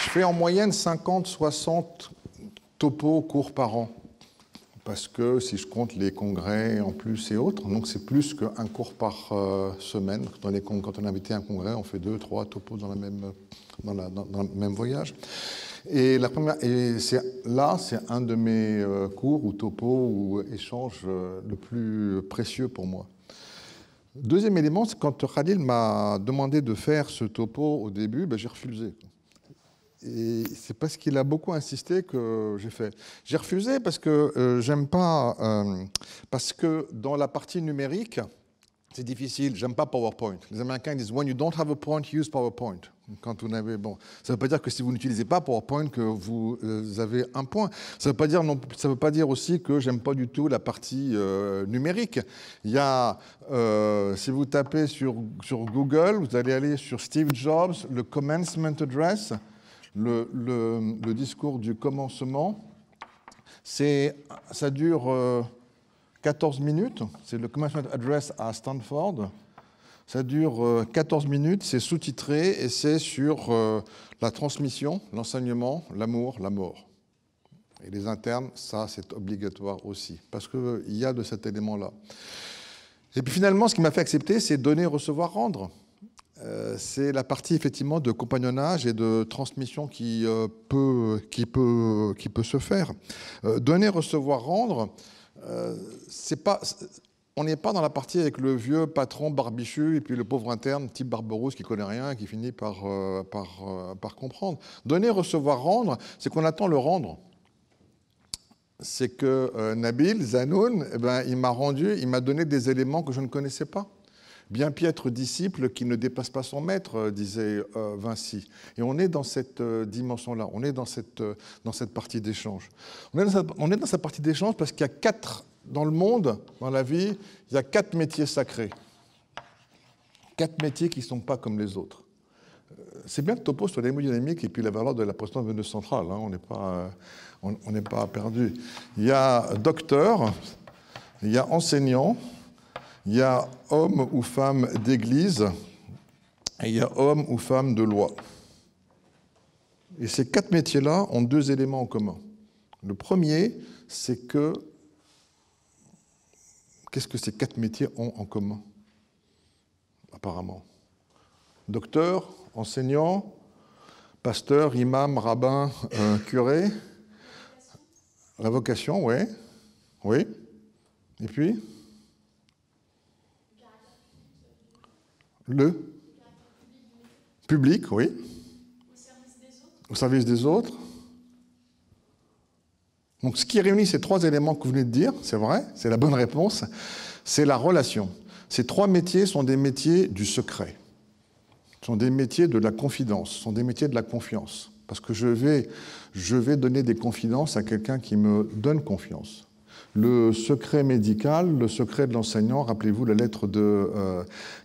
Je fais en moyenne 50-60 topos courts par an. Parce que si je compte les congrès en plus et autres, donc c'est plus qu'un cours par semaine. Quand on est invité à un congrès, on fait 2-3 topos dans le même voyage. Et c'est un de mes cours ou topos ou échanges le plus précieux pour moi. Deuxième élément, c'est quand Khalil m'a demandé de faire ce topo au début, j'ai refusé. Et c'est parce qu'il a beaucoup insisté que j'ai fait. J'ai refusé parce que j'aime pas, parce que dans la partie numérique, c'est difficile. J'aime pas PowerPoint. Les Américains disent when you don't have a point, use PowerPoint. Quand vous n'avez ça veut pas dire que si vous n'utilisez pas PowerPoint que vous avez un point. Ça veut pas dire aussi que j'aime pas du tout la partie numérique. Il y a, si vous tapez sur Google, vous allez aller sur Steve Jobs, le commencement address. Le discours du commencement, ça dure 14 minutes. C'est le commencement address à Stanford. Ça dure 14 minutes, c'est sous-titré et c'est sur la transmission, l'enseignement, l'amour, la mort. Et les internes, ça, c'est obligatoire aussi, parce qu'il y a de cet élément-là. Et puis finalement, ce qui m'a fait accepter, c'est donner, recevoir, rendre. C'est la partie effectivement de compagnonnage et de transmission qui peut se faire. Donner, recevoir, rendre, on n'est pas dans la partie avec le vieux patron barbichu et puis le pauvre interne type Barberousse qui connaît rien, qui finit par comprendre. Donner, recevoir, rendre, c'est qu'on attend le rendre. C'est que Nabil Zanoun, il m'a donné des éléments que je ne connaissais pas. Bien piètre disciple qui ne dépasse pas son maître, disait Vinci. Et on est dans cette dimension-là, on est dans cette partie d'échange. On est dans cette partie d'échange parce qu'il y a dans le monde, dans la vie, il y a 4 métiers sacrés. 4 métiers qui ne sont pas comme les autres. C'est bien le topo sur l'hémodynamique et puis la valeur de la pression veineuse centrale. Hein, on n'est pas perdu. Il y a docteur, il y a enseignant, il y a homme ou femme d'église et il y a homme ou femme de loi. Et ces 4 métiers-là ont 2 éléments en commun. Le premier, c'est que... Qu'est-ce que ces 4 métiers ont en commun, apparemment? Docteur, enseignant, pasteur, imam, rabbin, curé. La vocation, oui. Oui. Et puis le public, oui. Au service des autres. Donc, ce qui réunit ces 3 éléments que vous venez de dire, c'est vrai, c'est la bonne réponse, c'est la relation. Ces 3 métiers sont des métiers du secret, sont des métiers de la confidence, sont des métiers de la confiance. Parce que je vais donner des confidences à quelqu'un qui me donne confiance. Le secret médical, le secret de l'enseignant, rappelez-vous la lettre de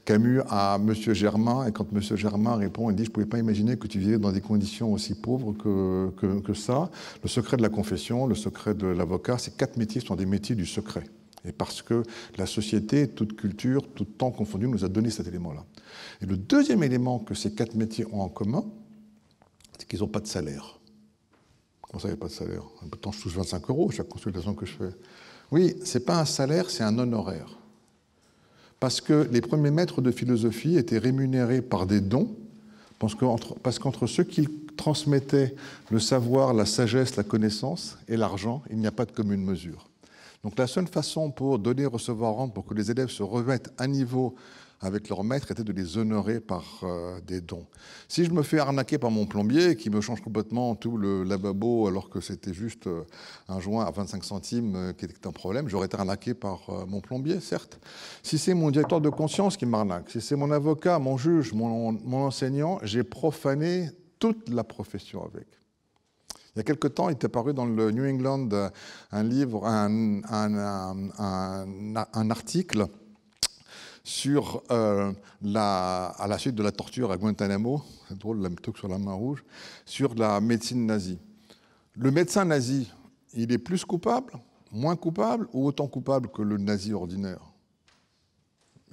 Camus à M. Germain, et quand M. Germain répond, il dit « Je ne pouvais pas imaginer que tu vivais dans des conditions aussi pauvres que ça ». Le secret de la confession, le secret de l'avocat, ces 4 métiers sont des métiers du secret. Et parce que la société, toute culture, tout temps confondu, nous a donné cet élément-là. Et le deuxième élément que ces 4 métiers ont en commun, c'est qu'ils n'ont pas de salaire. Comment ça, il n'y a pas de salaire? Pourtant, je touche 25 € chaque consultation que je fais. Oui, ce n'est pas un salaire, c'est un honoraire. Parce que les premiers maîtres de philosophie étaient rémunérés par des dons, parce qu'entre ceux qui transmettaient le savoir, la sagesse, la connaissance et l'argent, il n'y a pas de commune mesure. Donc la seule façon pour donner, recevoir, rendre, pour que les élèves se remettent à niveau avec leur maître, était de les honorer par des dons. Si je me fais arnaquer par mon plombier, qui me change complètement tout le lavabo, alors que c'était juste un joint à 25 centimes qui était un problème, j'aurais été arnaqué par mon plombier, certes. Si c'est mon directeur de conscience qui m'arnaque, si c'est mon avocat, mon juge, mon enseignant, j'ai profané toute la profession avec. Il y a quelque temps, il est apparu dans le New England un livre, un article sur, à la suite de la torture à Guantanamo, c'est drôle, la truc sur la main rouge, sur la médecine nazie. Le médecin nazi, il est plus coupable, moins coupable ou autant coupable que le nazi ordinaire?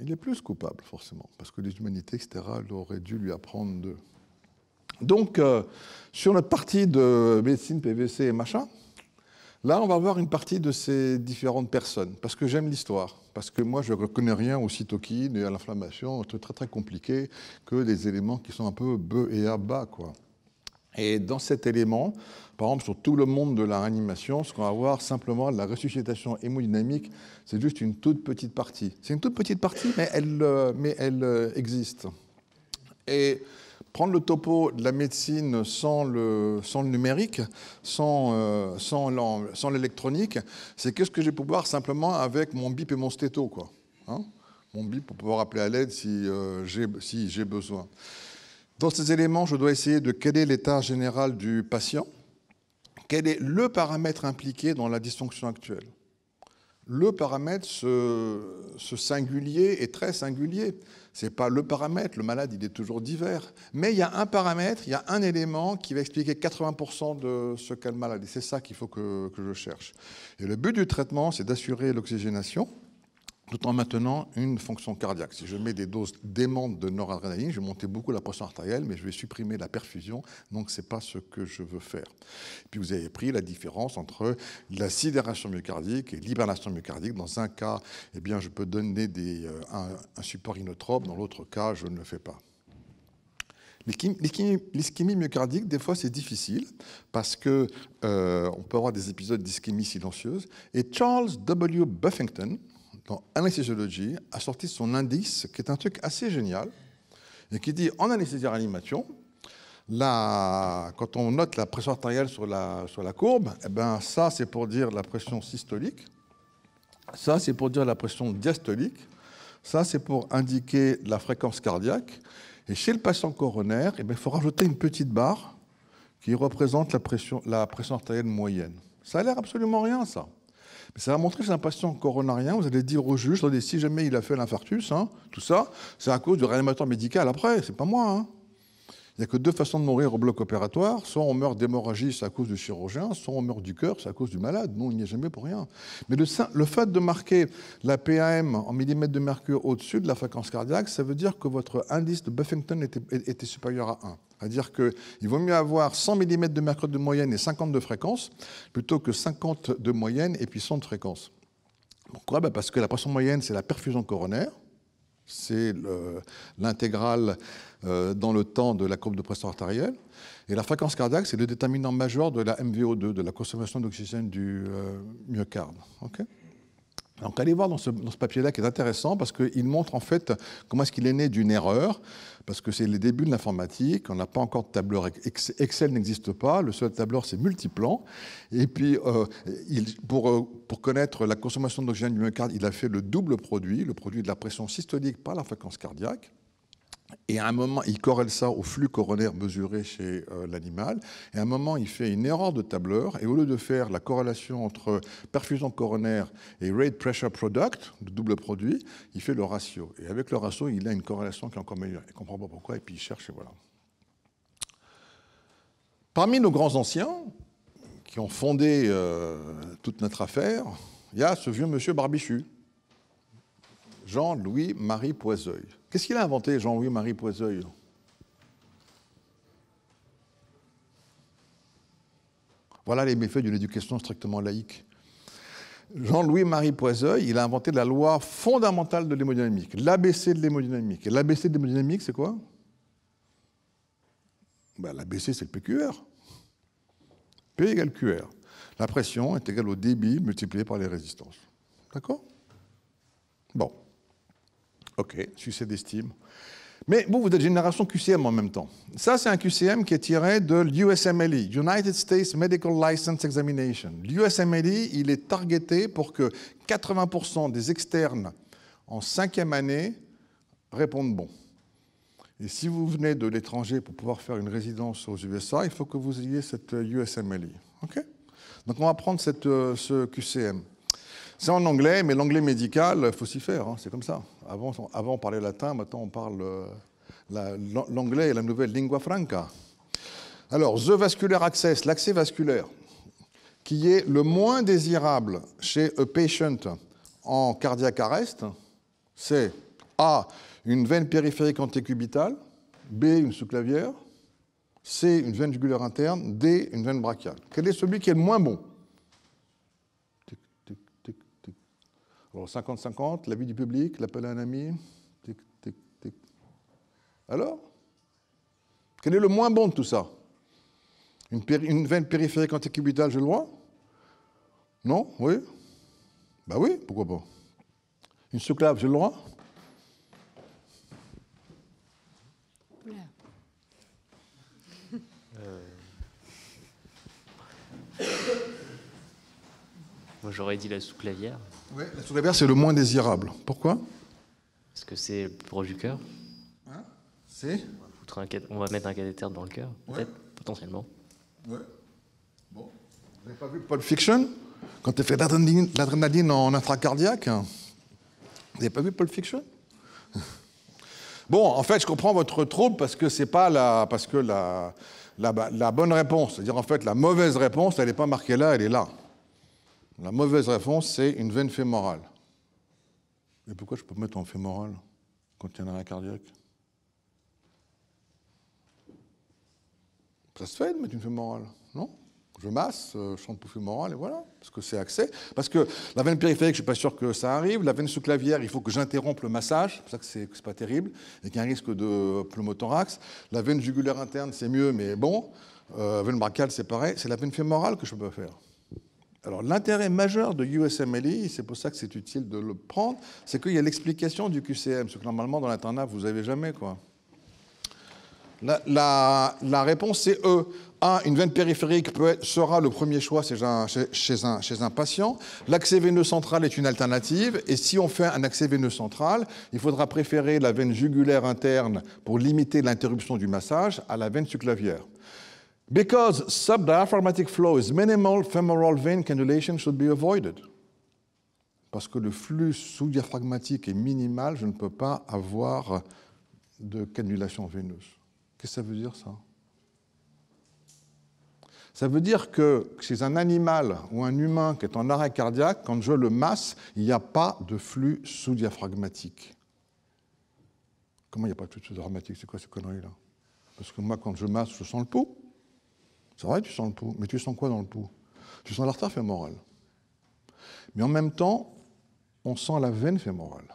Il est plus coupable, forcément, parce que les humanités, etc., auraient dû lui apprendre de... Donc, sur notre partie de médecine, PVC et machin, là, on va voir une partie de ces différentes personnes, parce que j'aime l'histoire, parce que moi, je ne reconnais rien aux cytokines et à l'inflammation, un truc très très compliqué, que des éléments qui sont un peu bœufs et à bas, quoi. Et dans cet élément, par exemple, sur tout le monde de la réanimation, ce qu'on va voir simplement, la ressuscitation hémodynamique, c'est juste une toute petite partie. C'est une toute petite partie, mais elle existe. Et prendre le topo de la médecine sans le numérique, sans l'électronique, c'est qu'est-ce que je vais pouvoir simplement avec mon bip et mon stéto, quoi. Hein, mon bip pour pouvoir appeler à l'aide si j'ai besoin. Dans ces éléments, je dois essayer de quel est l'état général du patient, quel est le paramètre impliqué dans la dysfonction actuelle. Le paramètre, ce singulier est très singulier. Ce n'est pas le paramètre, le malade, il est toujours divers. Mais il y a un paramètre, il y a un élément qui va expliquer 80% de ce qu'est le malade. Et c'est ça qu'il faut que je cherche. Et le but du traitement, c'est d'assurer l'oxygénation, tout en maintenant une fonction cardiaque. Si je mets des doses démentes de noradrénaline, je vais monter beaucoup la pression artérielle, mais je vais supprimer la perfusion, donc ce n'est pas ce que je veux faire. Et puis vous avez pris la différence entre la sidération myocardique et l'hibernation myocardique. Dans un cas, eh bien, je peux donner un support inotrope, dans l'autre cas, je ne le fais pas. L'ischémie myocardique, des fois, c'est difficile parce qu'on peut avoir des épisodes d'ischémie silencieuse. Et Charles W. Buffington, dans Anesthesiology, a sorti son indice, qui est un truc assez génial, et qui dit, en anesthésie-réanimation, quand on note la pression artérielle sur la courbe, eh ben, ça, c'est pour dire la pression systolique, ça, c'est pour dire la pression diastolique, ça, c'est pour indiquer la fréquence cardiaque, et chez le patient coronaire, eh ben, il faut rajouter une petite barre qui représente la pression artérielle moyenne. Ça a l'air absolument rien, ça. Mais ça va montrer que c'est un patient coronarien. Vous allez dire au juge, si jamais il a fait l'infarctus, hein, tout ça, c'est à cause du réanimateur médical après, c'est pas moi. Hein. Il n'y a que deux façons de mourir au bloc opératoire. Soit on meurt d'hémorragie, c'est à cause du chirurgien, soit on meurt du cœur, c'est à cause du malade. Nous, on n'y est jamais pour rien. Mais le fait de marquer la PAM en millimètres de mercure au-dessus de la fréquence cardiaque, ça veut dire que votre indice de Buffington était supérieur à 1. C'est-à-dire qu'il vaut mieux avoir 100 mm de mercure de moyenne et 50 de fréquence, plutôt que 50 de moyenne et puis 100 de fréquence. Pourquoi ? Parce que la pression moyenne, c'est la perfusion coronaire. C'est l'intégrale dans le temps de la courbe de pression artérielle. Et la fréquence cardiaque, c'est le déterminant majeur de la MVO2, de la consommation d'oxygène du myocarde. Okay. Donc allez voir dans ce papier-là qui est intéressant parce qu'il montre en fait comment est-ce qu'il est né d'une erreur, parce que c'est les débuts de l'informatique, on n'a pas encore de tableur, Excel n'existe pas, le seul tableur c'est Multiplan, et puis pour connaître la consommation d'oxygène du myocarde, il a fait le double produit, le produit de la pression systolique par la fréquence cardiaque. Et à un moment, il corrèle ça au flux coronaire mesuré chez l'animal. Et à un moment, il fait une erreur de tableur. Et au lieu de faire la corrélation entre perfusion coronaire et rate pressure product, le double produit, il fait le ratio. Et avec le ratio, il a une corrélation qui est encore meilleure. Il ne comprend pas pourquoi, et puis il cherche, et voilà. Parmi nos grands anciens, qui ont fondé toute notre affaire, il y a ce vieux monsieur barbichu, Jean-Louis-Marie Poiseuil. Qu'est-ce qu'il a inventé, Jean-Louis-Marie Poiseuil ? Voilà les méfaits d'une éducation strictement laïque. Jean-Louis-Marie Poiseuil, il a inventé la loi fondamentale de l'hémodynamique, l'ABC de l'hémodynamique. Et l'ABC de l'hémodynamique, c'est quoi ? L'ABC, c'est le PQR. P égale QR. La pression est égale au débit multiplié par les résistances. D'accord ? Bon. OK, succès d'estime. Mais vous êtes génération QCM en même temps. Ça, c'est un QCM qui est tiré de l'USMLE, United States Medical License Examination. L'USMLE, il est targeté pour que 80% des externes en 5e année répondent bon. Et si vous venez de l'étranger pour pouvoir faire une résidence aux USA, il faut que vous ayez cette USMLE. OK ? Donc on va prendre ce QCM. C'est en anglais, mais l'anglais médical, il faut s'y faire, hein, c'est comme ça. Avant, on parlait latin, maintenant on parle l'anglais est la nouvelle lingua franca. Alors, the vascular access, l'accès vasculaire, qui est le moins désirable chez a patient en cardiac arrest, c'est A, une veine périphérique antécubitale, B, une sous-clavière, C, une veine jugulaire interne, D, une veine brachiale. Quel est celui qui est le moins bon? Tic, tic, tic, tic. Alors 50-50, l'avis du public, l'appel à un ami. Tic, tic, tic. Alors? Quel est le moins bon de tout ça? Une veine périphérique antécubitale, j'ai le droit? Non? Oui? Ben oui, pourquoi pas? Une sous-clave, j'ai le droit? Moi, j'aurais dit la sous-clavière. Oui, la sous-clavière, c'est le moins désirable. Pourquoi? Parce que c'est le plus proche du cœur. Hein? C'est? On va mettre un cathéter dans le cœur, peut-être, potentiellement. Ouais. Bon. Vous n'avez pas vu Pulp Fiction? Quand tu fais l'adrénaline en intracardiaque? Vous n'avez pas vu Pulp Fiction? Bon, en fait, je comprends votre trouble parce que c'est pas la bonne réponse. C'est-à-dire, en fait, la mauvaise réponse, elle n'est pas marquée là, elle est là. La mauvaise réponse, c'est une veine fémorale. Et pourquoi je peux mettre en fémorale quand il y a un arrêt cardiaque? Ça se fait de mettre une fémorale, non? Je masse, shampoo fémoral et voilà, parce que c'est accès. Parce que la veine périphérique, je ne suis pas sûr que ça arrive. La veine sous-clavière, il faut que j'interrompe le massage, c'est pour ça que c'est pas terrible, et qu'il y a un risque de pneumothorax. La veine jugulaire interne, c'est mieux, mais bon. Veine brachiale, c'est pareil. C'est la veine fémorale que je peux faire. Alors, l'intérêt majeur de USMLE, c'est pour ça que c'est utile de le prendre, c'est qu'il y a l'explication du QCM, ce que normalement, dans l'internat, vous n'avez jamais, quoi. La réponse, c'est E. Une veine périphérique sera le premier choix chez un patient. L'accès veineux central est une alternative. Et si on fait un accès veineux central, il faudra préférer la veine jugulaire interne pour limiter l'interruption du massage à la veine sous-clavière. Because subdiaphragmatic flow is minimal, femoral vein cannulation should be avoided. Parce que le flux sous-diaphragmatique est minimal, je ne peux pas avoir de cannulation veineuse. Qu'est-ce que ça veut dire, ça? Ça veut dire que chez un animal ou un humain qui est en arrêt cardiaque, quand je le masse, il n'y a pas de flux sous-diaphragmatique. Comment il n'y a pas de flux sous-diaphragmatique? C'est quoi ces conneries-là? Parce que moi, quand je masse, je sens le pouls. C'est vrai, tu sens le pouls. Mais tu sens quoi dans le pouls? Tu sens l'artère fémorale. Mais en même temps, on sent la veine fémorale.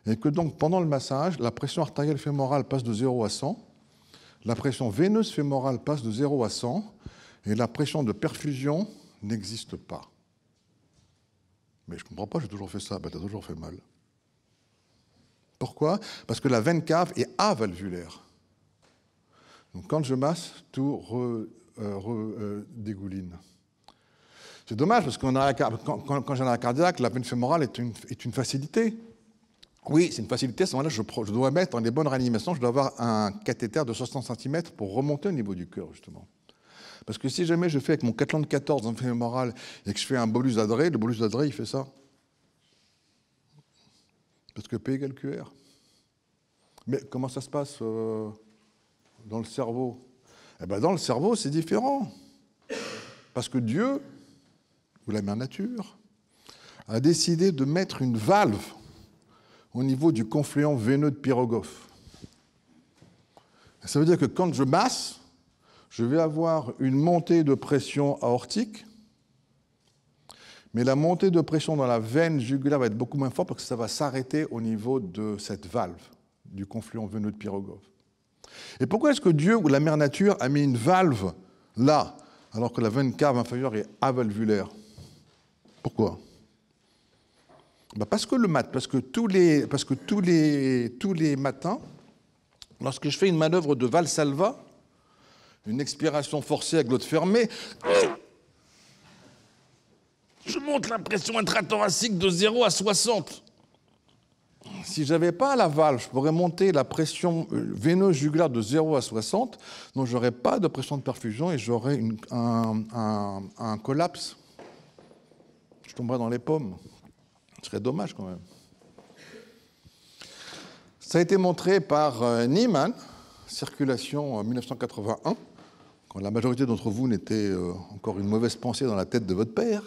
Et que donc, pendant le massage, la pression artérielle fémorale passe de 0 à 100, la pression veineuse fémorale passe de 0 à 100, et la pression de perfusion n'existe pas. Mais je ne comprends pas, j'ai toujours fait ça. Ben, tu as toujours fait mal. Pourquoi? Parce que la veine cave est avalvulaire. Donc quand je masse, tout dégouline. C'est dommage, parce quand j'ai un arrêt cardiaque, la veine fémorale est une facilité. Oui, c'est une facilité. À ce moment-là, je dois mettre dans les bonnes réanimations, je dois avoir un cathéter de 60 cm pour remonter au niveau du cœur, justement. Parce que si jamais je fais avec mon Catlon 14 en fémoral et que je fais un bolus d'Adré, le bolus d'Adré, il fait ça. Parce que P égale QR. Mais comment ça se passe dans le cerveau? Eh bien, dans le cerveau, c'est différent. Parce que Dieu, ou la mère nature, a décidé de mettre une valve au niveau du confluent veineux de Pirogov. Ça veut dire que quand je masse, je vais avoir une montée de pression aortique, mais la montée de pression dans la veine jugulaire va être beaucoup moins forte parce que ça va s'arrêter au niveau de cette valve du confluent veineux de Pirogov. Et pourquoi est-ce que Dieu ou la mère nature a mis une valve là, alors que la veine cave inférieure est avalvulaire? Pourquoi? Ben parce que tous les matins, lorsque je fais une manœuvre de Valsalva, une expiration forcée à glotte fermée, je monte la pression intrathoracique de 0 à 60. Si je n'avais pas la valve, je pourrais monter la pression veineuse jugulaire de 0 à 60, donc je n'aurais pas de pression de perfusion et j'aurais un collapse. Je tomberais dans les pommes. Ce serait dommage quand même. Ça a été montré par Niemann, circulation en 1981, quand la majorité d'entre vous n'était encore une mauvaise pensée dans la tête de votre père.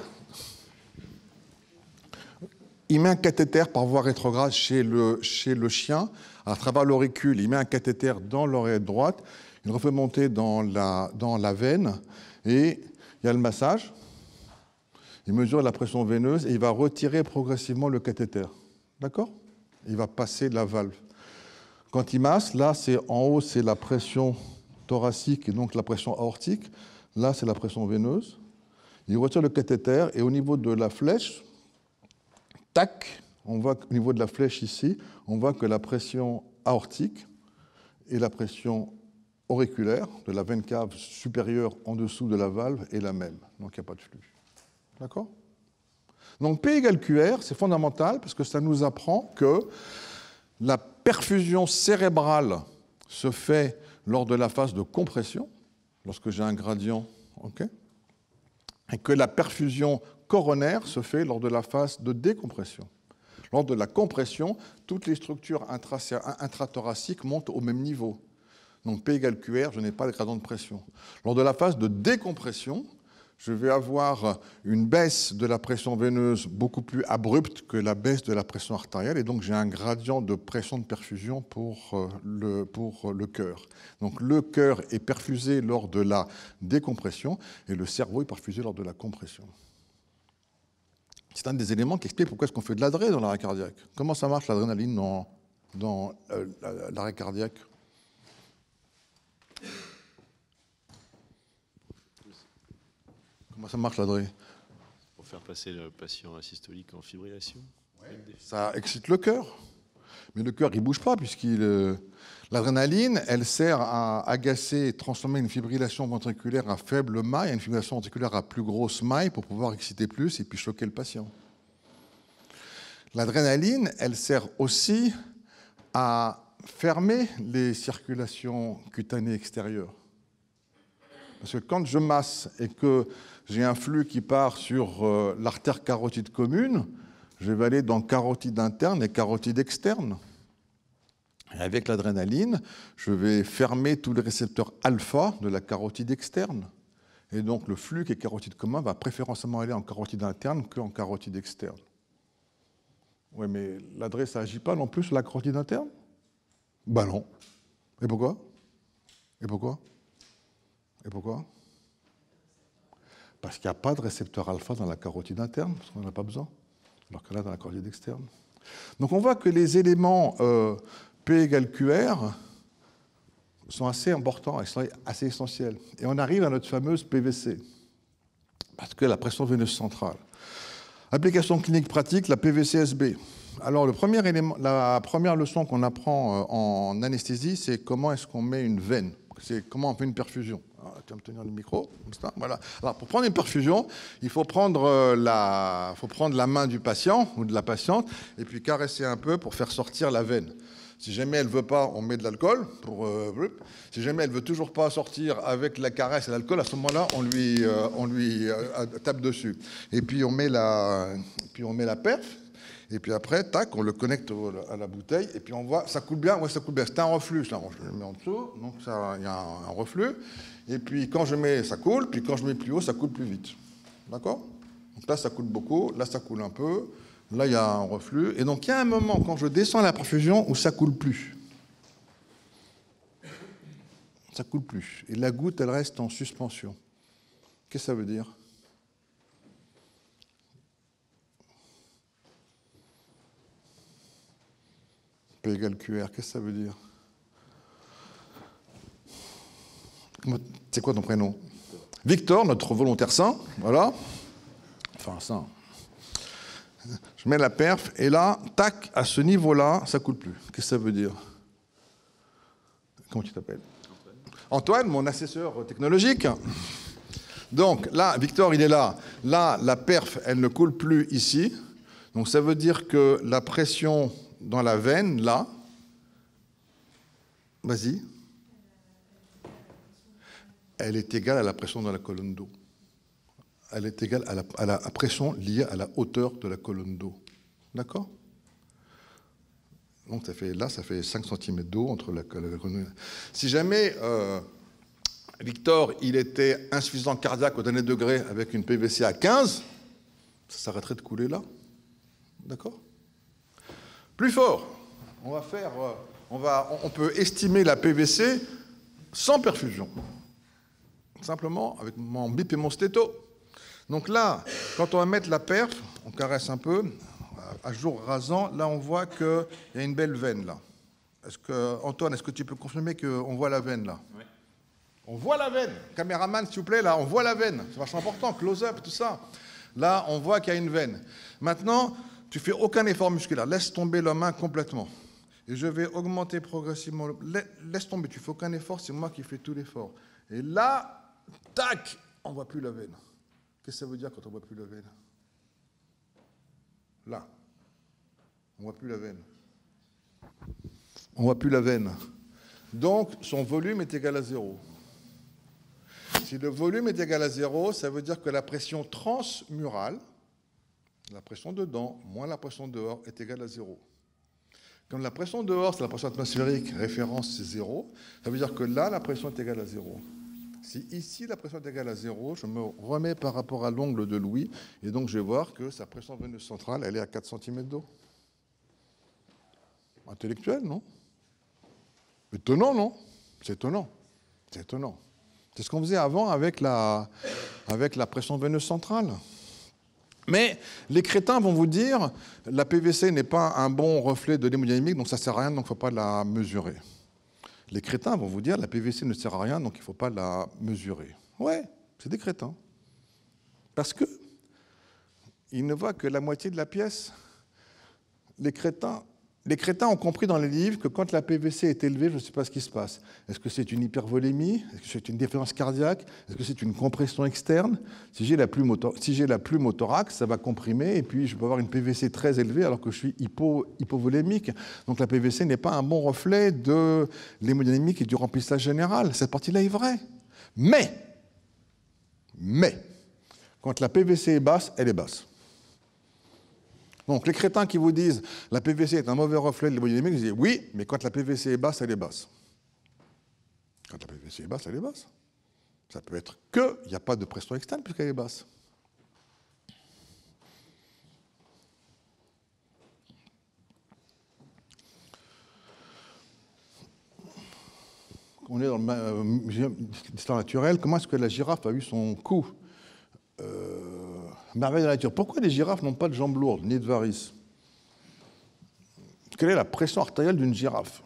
Il met un cathéter par voie rétrograde chez le chien, à travers l'auricule, il met un cathéter dans l'oreille droite, il refait monter dans la veine, et il y a le massage. Il mesure la pression veineuse et il va retirer progressivement le cathéter. D'accord? Il va passer la valve. Quand il masse, là, en haut, c'est la pression thoracique et donc la pression aortique. Là, c'est la pression veineuse. Il retire le cathéter et au niveau de la flèche, tac, on voit qu'au niveau de la flèche ici, on voit que la pression aortique et la pression auriculaire de la veine cave supérieure en dessous de la valve est la même. Donc il n'y a pas de flux. D'accord? Donc P égale QR, c'est fondamental parce que ça nous apprend que la perfusion cérébrale se fait lors de la phase de compression, lorsque j'ai un gradient, okay, et que la perfusion coronaire se fait lors de la phase de décompression. Lors de la compression, toutes les structures intrathoraciques montent au même niveau. Donc P égale QR, je n'ai pas de gradient de pression. Lors de la phase de décompression, je vais avoir une baisse de la pression veineuse beaucoup plus abrupte que la baisse de la pression artérielle, et donc j'ai un gradient de pression de perfusion pour le cœur. Donc le cœur est perfusé lors de la décompression, et le cerveau est perfusé lors de la compression. C'est un des éléments qui explique pourquoi est-ce qu'on fait de l'adré dans l'arrêt cardiaque. Comment ça marche l'adrénaline dans l'arrêt cardiaque? Comment ça marche l'adré? Pour faire passer le patient asystolique en fibrillation. Ouais. Ça excite le cœur. Mais le cœur, il ne bouge pas, l'adrénaline, elle sert à agacer et transformer une fibrillation ventriculaire à faible maille, une fibrillation ventriculaire à plus grosse maille pour pouvoir exciter plus et puis choquer le patient. L'adrénaline, elle sert aussi à fermer les circulations cutanées extérieures. Parce que quand je masse et que j'ai un flux qui part sur l'artère carotide commune, je vais aller dans carotide interne et carotide externe. Et avec l'adrénaline, je vais fermer tous les récepteurs alpha de la carotide externe. Et donc le flux qui est carotide commun va préférentiellement aller en carotide interne qu'en carotide externe. Oui, mais l'adré, ça n'agit pas non plus sur la carotide interne? Ben non. Et pourquoi? Et pourquoi? Et pourquoi? Parce qu'il n'y a pas de récepteur alpha dans la carotide interne, parce qu'on n'en a pas besoin, alors que là, dans la carotide externe. Donc on voit que les éléments P égale QR sont assez importants, assez essentiels. Et on arrive à notre fameuse PVC, parce que la pression veineuse centrale. Application clinique pratique, la PVC-SB. Alors la première leçon qu'on apprend en anesthésie, c'est comment est-ce qu'on met une veine. C'est comment on fait une perfusion. Alors, tu vas me tenir le micro, comme ça, voilà. Alors, pour prendre une perfusion, il faut prendre la main du patient ou de la patiente et puis caresser un peu pour faire sortir la veine. Si jamais elle ne veut pas, on met de l'alcool. Si jamais elle ne veut toujours pas sortir avec la caresse et l'alcool, à ce moment-là, on lui tape dessus. Et puis on met la perf. Et puis après, tac, on le connecte à la bouteille, et puis on voit, ça coule bien, ouais, ça coule bien. C'est un reflux, là, je le mets en dessous, donc il y a un reflux. Et puis quand je mets, ça coule, puis quand je mets plus haut, ça coule plus vite. D'accord? Donc là, ça coule beaucoup, là, ça coule un peu, là, il y a un reflux. Et donc il y a un moment, quand je descends la perfusion, où ça coule plus. Ça coule plus. Et la goutte, elle reste en suspension. Qu'est-ce que ça veut dire? P égale QR, qu'est-ce que ça veut dire? C'est quoi ton prénom? Victor, notre volontaire saint, voilà. Enfin, saint. Je mets la perf, et là, tac, à ce niveau-là, ça ne coule plus. Qu'est-ce que ça veut dire? Comment tu t'appelles? Antoine, mon assesseur technologique. Donc là, Victor, il est là. Là, la perf, elle ne coule plus ici. Donc ça veut dire que la pression dans la veine, là, vas-y, elle est égale à la pression dans la colonne d'eau. Elle est égale à la pression liée à la hauteur de la colonne d'eau. D'accord? Donc ça fait 5 cm d'eau entre la colonne. Si jamais Victor, il était insuffisant cardiaque au dernier degré avec une PVC à 15, ça s'arrêterait de couler là. D'accord? Plus fort, on peut estimer la PVC sans perfusion. Simplement avec mon bip et mon stéto. Donc là, quand on va mettre la perf, on caresse un peu, à jour rasant, là on voit qu'il y a une belle veine là. Antoine, est-ce que tu peux confirmer qu'on voit la veine là? Oui. On voit la veine. Caméraman, s'il vous plaît, là, on voit la veine. C'est vachement important, close-up, tout ça. Là, on voit qu'il y a une veine. Maintenant, tu fais aucun effort musculaire. Laisse tomber la main complètement. Et je vais augmenter progressivement. Laisse tomber, tu fais aucun effort, c'est moi qui fais tout l'effort. Et là, tac, on ne voit plus la veine. Qu'est-ce que ça veut dire quand on ne voit plus la veine? Là, on ne voit plus la veine. On ne voit plus la veine. Donc, son volume est égal à 0. Si le volume est égal à 0, ça veut dire que la pression transmurale, la pression dedans moins la pression dehors, est égale à 0. Comme la pression dehors, c'est la pression atmosphérique, référence c'est 0, ça veut dire que là, la pression est égale à 0. Si ici, la pression est égale à 0, je me remets par rapport à l'ongle de Louis, et donc je vais voir que sa pression veineuse centrale, elle est à 4 cm d'eau. Intellectuel, non? Étonnant, non? C'est étonnant. C'est étonnant. C'est ce qu'on faisait avant avec la pression veineuse centrale. Mais les crétins vont vous dire la PVC n'est pas un bon reflet de l'hémodynamique, donc ça ne sert à rien, donc il ne faut pas la mesurer. Les crétins vont vous dire la PVC ne sert à rien, donc il ne faut pas la mesurer. Ouais, c'est des crétins. Parce qu'ils ne voient que la moitié de la pièce. Les crétins ont compris dans les livres que quand la PVC est élevée, je ne sais pas ce qui se passe. Est-ce que c'est une hypervolémie? Est-ce que c'est une défaillance cardiaque? Est-ce que c'est une compression externe? Si j'ai la plume au thorax, ça va comprimer et puis je peux avoir une PVC très élevée alors que je suis hypovolémique. Donc la PVC n'est pas un bon reflet de l'hémodynamique et du remplissage général. Cette partie-là est vraie. Mais, quand la PVC est basse, elle est basse. Donc, les crétins qui vous disent la PVC est un mauvais reflet de l'hémodynamique, ils disent oui, mais quand la PVC est basse, elle est basse. Quand la PVC est basse, elle est basse. Ça peut être qu'il n'y a pas de pression externe puisqu'elle est basse. On est dans l'histoire naturelle. Comment est-ce que la girafe a eu son coup? Merveille de la nature. Pourquoi les girafes n'ont pas de jambes lourdes, ni de varices? Quelle est la pression artérielle d'une girafe?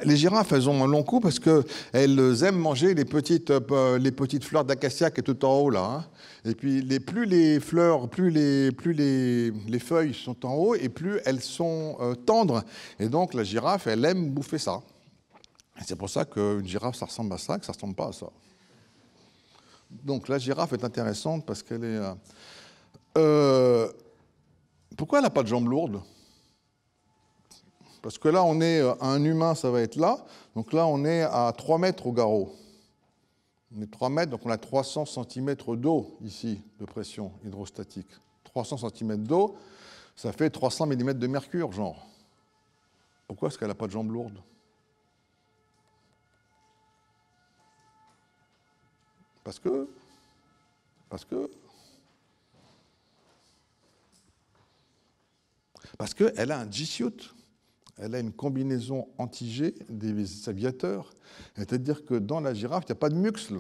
Les girafes, elles ont un long cou parce qu'elles aiment manger les petites fleurs d'acacia qui est tout en haut, là. Hein. Et puis, plus les feuilles sont en haut, et plus elles sont tendres. Et donc, la girafe, elle aime bouffer ça. Et c'est pour ça qu'une girafe, ça ressemble à ça, que ça ne ressemble pas à ça. Donc la girafe est intéressante parce qu'elle est... Pourquoi elle n'a pas de jambes lourdes? Parce que là, on est un humain, ça va être là. Donc là, on est à 3 mètres au garrot. On est 3 mètres, donc on a 300 cm d'eau ici, de pression hydrostatique. 300 cm d'eau, ça fait 300 mm de mercure, genre. Pourquoi est-ce qu'elle n'a pas de jambes lourdes? Parce qu'elle a un G-suit, elle a une combinaison anti-G des aviateurs. C'est-à-dire que dans la girafe, il n'y a pas de muscle.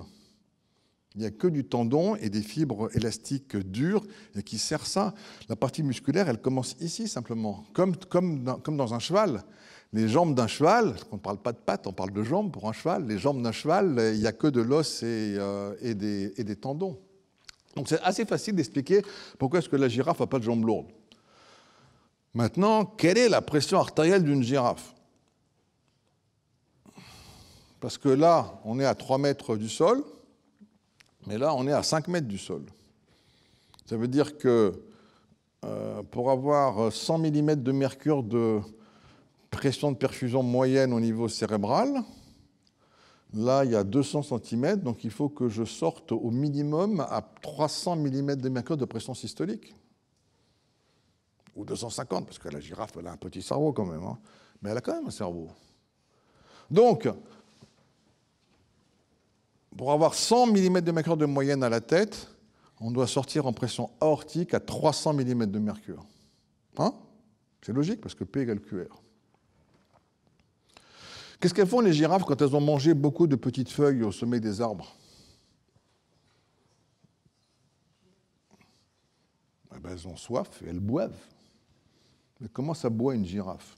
Il n'y a que du tendon et des fibres élastiques dures et qui serrent ça. La partie musculaire, elle commence ici simplement, comme dans un cheval. Les jambes d'un cheval, on ne parle pas de pattes, on parle de jambes pour un cheval. Les jambes d'un cheval, il n'y a que de l'os et des tendons. Donc c'est assez facile d'expliquer pourquoi est-ce que la girafe n'a pas de jambes lourdes. Maintenant, quelle est la pression artérielle d'une girafe? Parce que là, on est à 3 mètres du sol, mais là, on est à 5 mètres du sol. Ça veut dire que pour avoir 100 mm de mercure de pression de perfusion moyenne au niveau cérébral, là, il y a 200 cm, donc il faut que je sorte au minimum à 300 mm de mercure de pression systolique. Ou 250, parce que la girafe, elle a un petit cerveau quand même. Hein. Mais elle a quand même un cerveau. Donc, pour avoir 100 mm de mercure de moyenne à la tête, on doit sortir en pression aortique à 300 mm de mercure. Hein? C'est logique, parce que P égale QR. Qu'est-ce qu'elles font les girafes quand elles ont mangé beaucoup de petites feuilles au sommet des arbres? Eh ben, elles ont soif et elles boivent. Mais comment ça boit une girafe?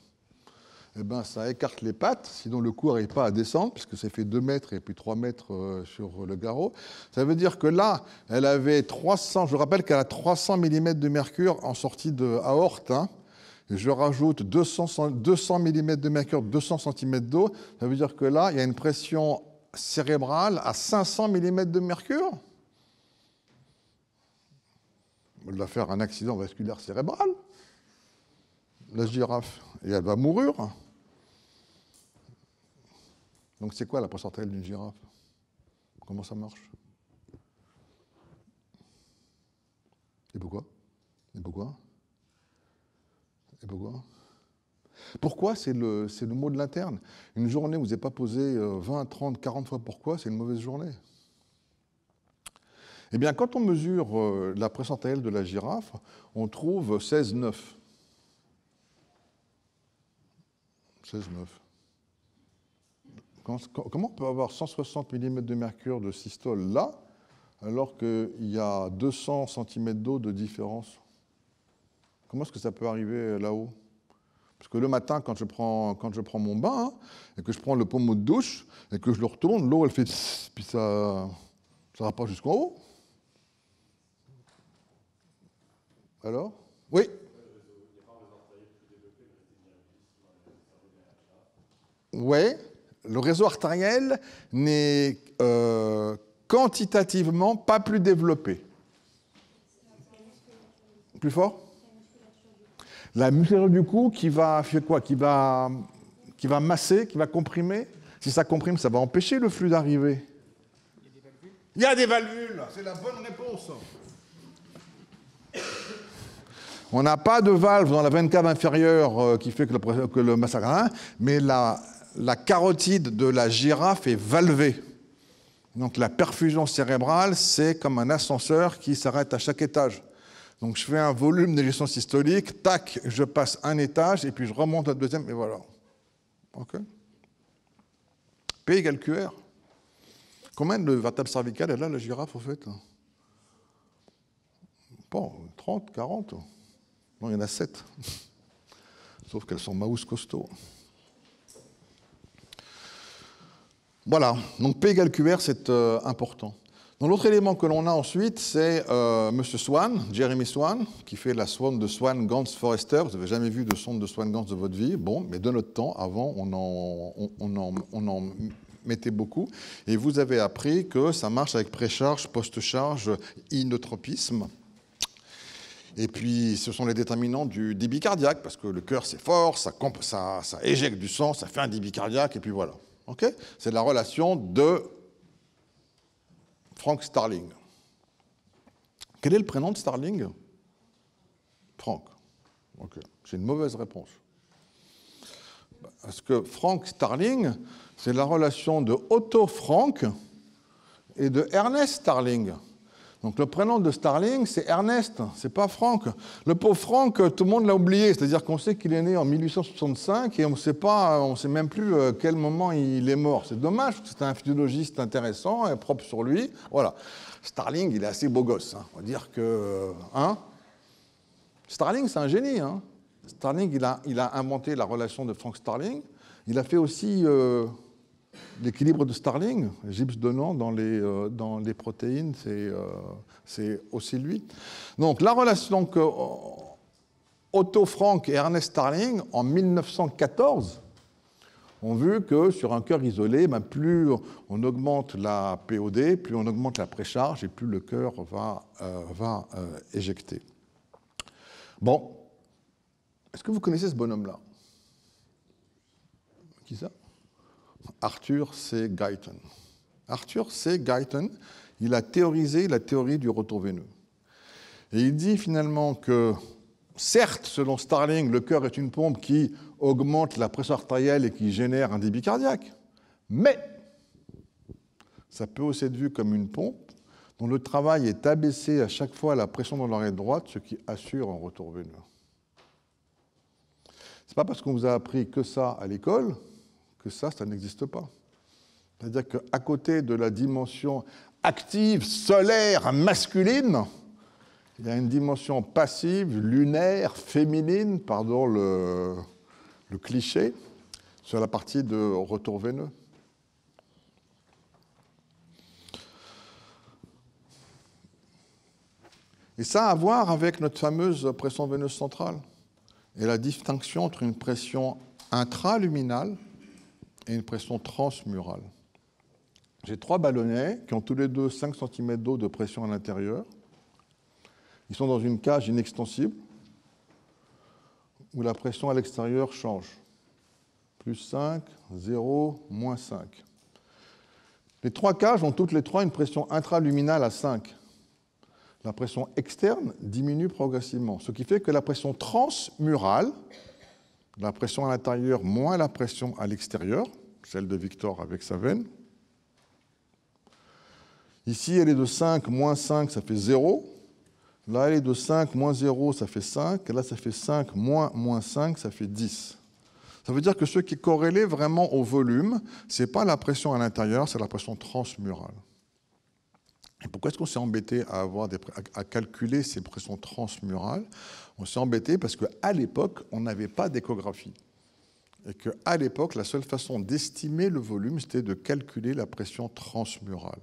Eh ben, ça écarte les pattes, sinon le cou n'arrive pas à descendre, puisque ça fait 2 mètres et puis 3 mètres sur le garrot. Ça veut dire que là, elle avait 300, je rappelle qu'elle a 300 mm de mercure en sortie de aorte, hein, et je rajoute 200 mm de mercure, 200 cm d'eau, ça veut dire que là, il y a une pression cérébrale à 500 mm de mercure. Elle va faire un accident vasculaire cérébral, la girafe, et elle va mourir. Donc c'est quoi la pression artérielle d'une girafe? Comment ça marche? Et pourquoi? Et pourquoi? Et pourquoi? Pourquoi, c'est le mot de l'interne. Une journée où vous n'avez pas posé 20, 30, 40 fois pourquoi, c'est une mauvaise journée. Eh bien, quand on mesure la pression artérielle de la girafe, on trouve 16,9. 16,9. Comment on peut avoir 160 mm de mercure de systole là, alors qu'il y a 200 cm d'eau de différence? Comment est-ce que ça peut arriver là-haut? Parce que le matin, quand je prends mon bain, hein, et que je prends le pommeau de douche, et que je le retourne, l'eau, elle fait tss, puis ça ne va pas jusqu'en haut. Alors? Oui? Oui, le réseau artériel n'est quantitativement pas plus développé. Plus fort? La musculature du cou qui va faire quoi? Qui va masser, qui va comprimer. Si ça comprime, ça va empêcher le flux d'arriver. Il y a des valvules, c'est la bonne réponse. On n'a pas de valve dans la veine cave inférieure qui fait que le massacre, mais la carotide de la girafe est valvée. Donc la perfusion cérébrale, c'est comme un ascenseur qui s'arrête à chaque étage. Donc je fais un volume d'éjection systolique, tac, je passe un étage et puis je remonte au deuxième, et voilà. OK? P égale QR. Combien de vertèbres cervicales elle a, la girafe, en fait? Bon, 30, 40. Non, il y en a 7. Sauf qu'elles sont maous costauds. Voilà, donc P égale QR, c'est important. Donc l'autre élément que l'on a ensuite, c'est M. Swan, Jeremy Swan, qui fait la sonde de Swan-Ganz-Forester. Vous n'avez jamais vu de sonde de Swan-Ganz de votre vie. Bon, mais de notre temps, avant, on en mettait beaucoup. Et vous avez appris que ça marche avec précharge, post-charge, inotropisme. Et puis, ce sont les déterminants du débit cardiaque, parce que le cœur, c'est fort, ça éjecte du sang, ça fait un débit cardiaque, et puis voilà. Okay? C'est la relation de Frank Starling. Quel est le prénom de Starling? Frank. Ok, c'est une mauvaise réponse. Parce que Frank Starling, c'est la relation de Otto Frank et de Ernest Starling. Donc le prénom de Starling, c'est Ernest, c'est pas Frank. Le pauvre Frank, tout le monde l'a oublié, c'est-à-dire qu'on sait qu'il est né en 1865 et on ne sait même plus quel moment il est mort. C'est dommage, parce que c'est un philologiste intéressant et propre sur lui. Voilà. Starling, il est assez beau gosse. Hein. On va dire que... Hein, Starling, c'est un génie. Hein. Starling, il a inventé la relation de Frank Starling. Il a fait aussi... l'équilibre de Starling, Gibbs donnant dans les protéines, c'est aussi lui. Donc la relation que Otto Frank et Ernest Starling, en 1914, ont vu que sur un cœur isolé, plus on augmente la POD, plus on augmente la précharge et plus le cœur va éjecter. Bon, est-ce que vous connaissez ce bonhomme-là? Qui ça? Arthur C. Guyton. Arthur C. Guyton, il a théorisé la théorie du retour veineux. Et il dit finalement que, certes, selon Starling, le cœur est une pompe qui augmente la pression artérielle et qui génère un débit cardiaque, mais ça peut aussi être vu comme une pompe dont le travail est d'abaisser à chaque fois la pression dans l'oreille droite, ce qui assure un retour veineux. Ce n'est pas parce qu'on vous a appris que ça à l'école que ça n'existe pas. C'est-à-dire qu'à côté de la dimension active, solaire, masculine, il y a une dimension passive, lunaire, féminine, pardon le cliché, sur la partie de retour veineux. Et ça a à voir avec notre fameuse pression veineuse centrale et la distinction entre une pression intraluminale et une pression transmurale. J'ai 3 ballonnets qui ont tous les deux 5 cm d'eau de pression à l'intérieur. Ils sont dans une cage inextensible où la pression à l'extérieur change. Plus 5, 0, moins 5. Les 3 cages ont toutes les 3 une pression intraluminale à 5. La pression externe diminue progressivement, ce qui fait que la pression transmurale, la pression à l'intérieur moins la pression à l'extérieur, celle de Victor avec sa veine, ici elle est de 5 moins 5, ça fait 0. Là elle est de 5 moins 0, ça fait 5. Et là ça fait 5 moins 5, ça fait 10. Ça veut dire que ce qui est corrélé vraiment au volume, ce n'est pas la pression à l'intérieur, c'est la pression transmurale. Et pourquoi est-ce qu'on s'est embêté à calculer ces pressions transmurales? On s'est embêté parce qu'à l'époque, on n'avait pas d'échographie. Et qu'à l'époque, la seule façon d'estimer le volume, c'était de calculer la pression transmurale.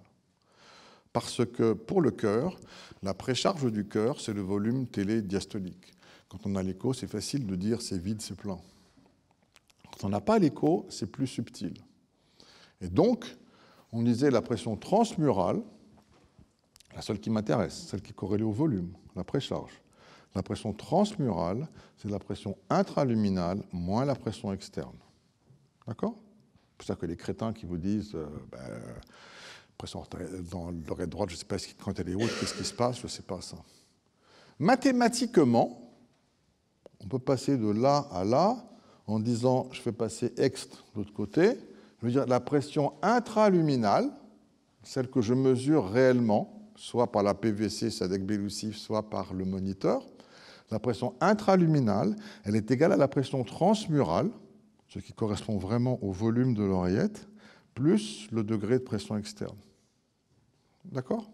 Parce que pour le cœur, la précharge du cœur, c'est le volume télédiastolique. Quand on a l'écho, c'est facile de dire c'est vide, c'est plein. Quand on n'a pas l'écho, c'est plus subtil. Et donc, on disait la pression transmurale, la seule qui m'intéresse, celle qui est corrélée au volume, la précharge. La pression transmurale, c'est la pression intraluminale moins la pression externe. D'accord? C'est pour ça que les crétins qui vous disent pression dans l'oreille droite, je ne sais pas quand elle est haute, qu'est-ce qui se passe, je ne sais pas ça. Mathématiquement, on peut passer de là à là en disant je fais passer ext de l'autre côté. Je veux dire la pression intraluminale, celle que je mesure réellement, soit par la PVC Sadek-Beloussi, soit par le moniteur, la pression intraluminale, elle est égale à la pression transmurale, ce qui correspond vraiment au volume de l'oreillette, plus le degré de pression externe. D'accord?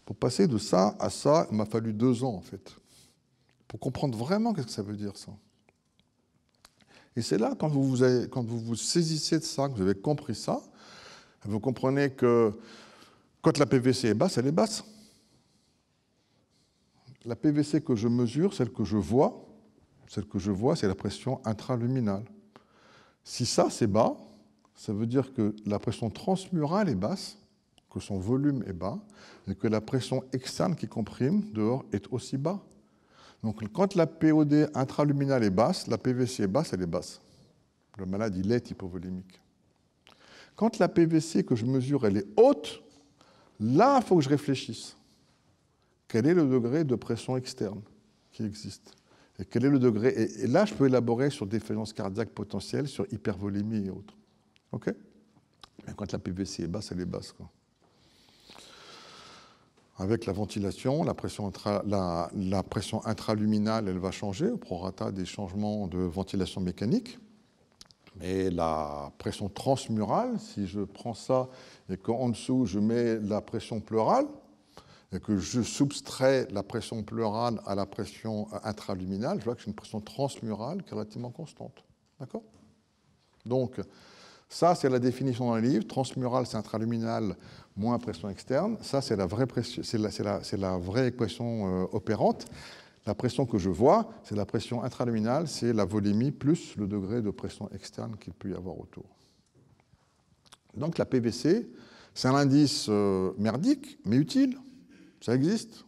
Pour passer de ça à ça, il m'a fallu 2 ans, en fait, pour comprendre vraiment qu'est-ce que ça veut dire, ça. Et c'est là, quand vous vous saisissez de ça, que vous avez compris ça, vous comprenez que quand la PVC est basse, elle est basse. La PVC que je mesure, celle que je vois, c'est la pression intraluminale. Si ça, c'est bas, ça veut dire que la pression transmurale est basse, que son volume est bas, et que la pression externe qui comprime dehors est aussi bas. Donc quand la POD intraluminale est basse, la PVC est basse, elle est basse. Le malade, il est hypovolémique. Quand la PVC que je mesure, elle est haute, là, il faut que je réfléchisse. Quel est le degré de pression externe qui existe? Et quel est le degré? Et là, je peux élaborer sur défaillance cardiaque potentielle, sur hypervolémie et autres. OK? Mais quand la PVC est basse, elle est basse, quoi. Avec la ventilation, la pression intraluminale, elle va changer au prorata des changements de ventilation mécanique. Et la pression transmurale, si je prends ça et qu'en dessous, je mets la pression pleurale, et que je soustrais la pression pleurale à la pression intraluminale, je vois que j'ai une pression transmurale qui est relativement constante. D'accord? Donc, ça, c'est la définition dans le livre. Transmurale, c'est intraluminale moins pression externe. Ça, c'est la vraie équation opérante. La pression que je vois, c'est la pression intraluminale, c'est la volémie plus le degré de pression externe qu'il peut y avoir autour. Donc la PVC, c'est un indice merdique, mais utile. Ça existe.